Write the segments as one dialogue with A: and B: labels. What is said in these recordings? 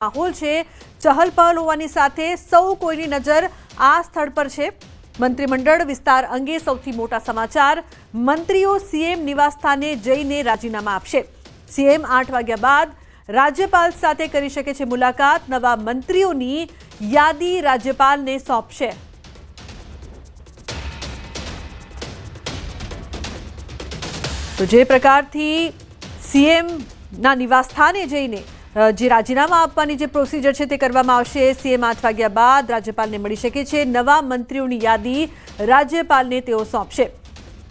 A: માહોલ છે ચહલપહલ હોવાની સાથે સૌ કોઈની નજર આ સ્થળ પર છે। મંત્રીમંડળ વિસ્તાર અંગે સૌથી મોટા સમાચાર। મંત્રીઓ સીએમ નિવાસસ્થાને જઈને રાજીનામા આપશે। સીએમ 8 વાગ્યા બાદ રાજ્યપાલ સાથે કરી શકે છે મુલાકાત। નવા મંત્રીઓની યાદી રાજ્યપાલને સોંપશે। તો જે પ્રકારથી સીએમ ના નિવાસસ્થાને જઈને જે રાજીનામા આપવાની જે પ્રોસિજર છે તે કરવામાં આવશે। સીએમ 8 વાગ્યા બાદ રાજ્યપાલને મળી શકે છે। નવા મંત્રીઓની યાદી રાજ્યપાલને તેઓ સોંપશે।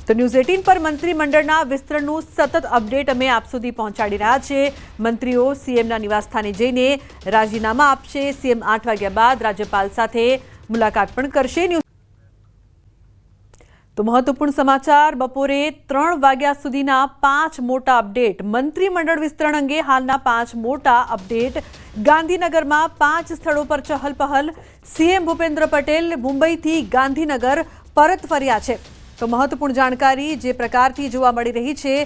A: તો ન્યૂઝ 18 પર મંત્રીમંડળના વિસ્તરણનું સતત અપડેટ અમે આપ સુધી પહોંચાડી રહ્યા છીએ। મંત્રીઓ સીએમના નિવાસસ્થાને જઈને રાજીનામા આપશે। સીએમ 8 વાગ્યા બાદ રાજ્યપાલ સાથે મુલાકાત પણ કરશે। તો મહત્વપૂર્ણ સમાચાર બપોરે 3 વાગ્યા સુધીના 5 મોટા અપડેટ। મંત્રીમંડળ વિસ્તરણ અંગે હાલના 5 મોટા અપડેટ। ગાંધીનગરમાં 5 સ્થળો પર ચહલપહલ। સીએમ ભૂપેન્દ્ર પટેલ મુંબઈથી ગાંધીનગર પરત ફર્યા છે। તો મહત્વપૂર્ણ જાણકારી જે પ્રકારથી જોવા મળી રહી છે,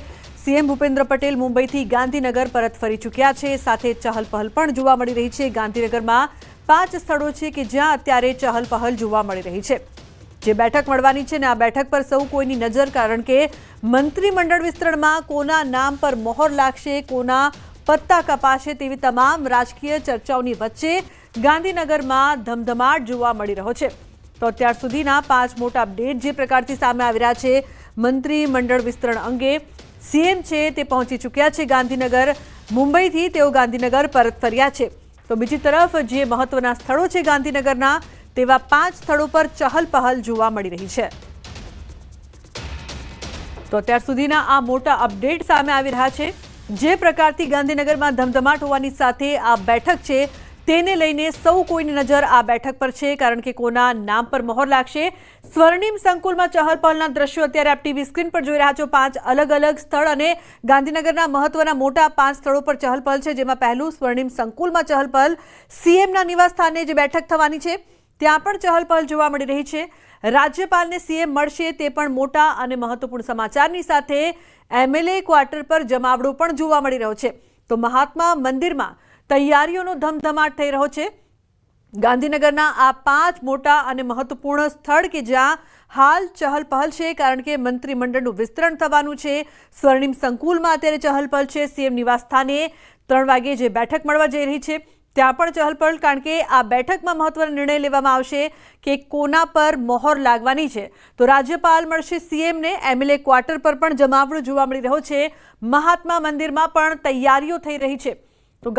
A: સીએમ ભૂપેન્દ્ર પટેલ મુંબઈથી ગાંધીનગર પરત ફરી ચૂક્યા છે। સાથે ચહલપહલ પણ જોવા મળી રહી છે। ગાંધીનગરમાં 5 સ્થળો છે કે જ્યાં અત્યારે ચહલપહલ જોવા મળી રહી છે। જે બેઠક મળવાની છે ને આ બેઠક પર સૌ કોઈની નજર, કારણ કે મંત્રીમંડળ વિસ્તરણમાં કોના નામ પર મોહર લાગશે, કોના પત્તા કપાશે તેવી તમામ રાજકીય ચર્ચાઓની વચ્ચે ગાંધીનગરમાં ધમધમાટ જોવા મળી રહ્યો છે। તો અત્યાર સુધીના 5 મોટા અપડેટ જે પ્રકારથી સામે આવી રહ્યા છે મંત્રીમંડળ વિસ્તરણ અંગે। સીએમ છે તે પહોંચી ચૂક્યા છે ગાંધીનગર। મુંબઈથી તેઓ ગાંધીનગર પરત ફર્યા છે। તો બીજી તરફ જે મહત્વના સ્થળો છે ગાંધીનગરના તેવા 5 સ્થળો પર ચહલપહલ જોવા મળી રહી છે। તો અત્યાર સુધીના આ મોટા અપડેટ સામે આવી રહ્યા છે। જે પ્રકારથી ગાંધીનગરમાં ધમધમાટ હોવાની સાથે આ બેઠક છે તેને લઈને સૌ કોઈની નજર આ બેઠક પર છે, કારણ કે કોના નામ પર મોહર લાગશે। સ્વર્ણિમ સંકુલમાં ચહલપહલના દ્રશ્યો અત્યારે આપ ટીવી સ્ક્રીન પર જોઈ રહ્યા છો। 5 અલગ અલગ સ્થળ અને ગાંધીનગરના મહત્વના મોટા 5 સ્થળો પર ચહલપહલ છે, જેમાં પહેલું સ્વર્ણિમ સંકુલમાં ચહલપહલ। સીએમના નિવાસસ્થાને જે બેઠક થવાની છે ત્યાં પણ ચહલપહલ જોવા મળી રહી છે। રાજ્યપાલને સીએમ મળશે તે પણ મોટા અને મહત્વપૂર્ણ સમાચારની સાથે એમએલએ ક્વાર્ટર પર જમાવડો પણ જોવા મળી રહ્યો છે। તો મહાત્મા મંદિરમાં તૈયારીઓનો ધમધમાટ થઈ રહ્યો છે। ગાંધીનગરના આ 5 મોટા અને મહત્વપૂર્ણ સ્થળ કે જ્યાં હાલ ચહલપહલ છે, કારણ કે મંત્રીમંડળનું વિસ્તરણ થવાનું છે। સ્વર્ણિમ સંકુલમાં અત્યારે ચહલપહલ છે। સીએમ નિવાસસ્થાને 3 વાગે જે બેઠક મળવા જઈ રહી છે ત્યાં પણ ચહલપહલ, કારણ કે આ બેઠકમાં મહત્વનો નિર્ણય લેવામાં આવશે કે કોના પર મોહર લાગવાની છે। તો રાજ્યપાલ મળશે સીએમને। એમએલએ ક્વાર્ટર પર પણ જમાવડો જોવા મળી રહ્યો છે। મહાત્મા મંદિરમાં પણ તૈયારીઓ થઈ રહી છે।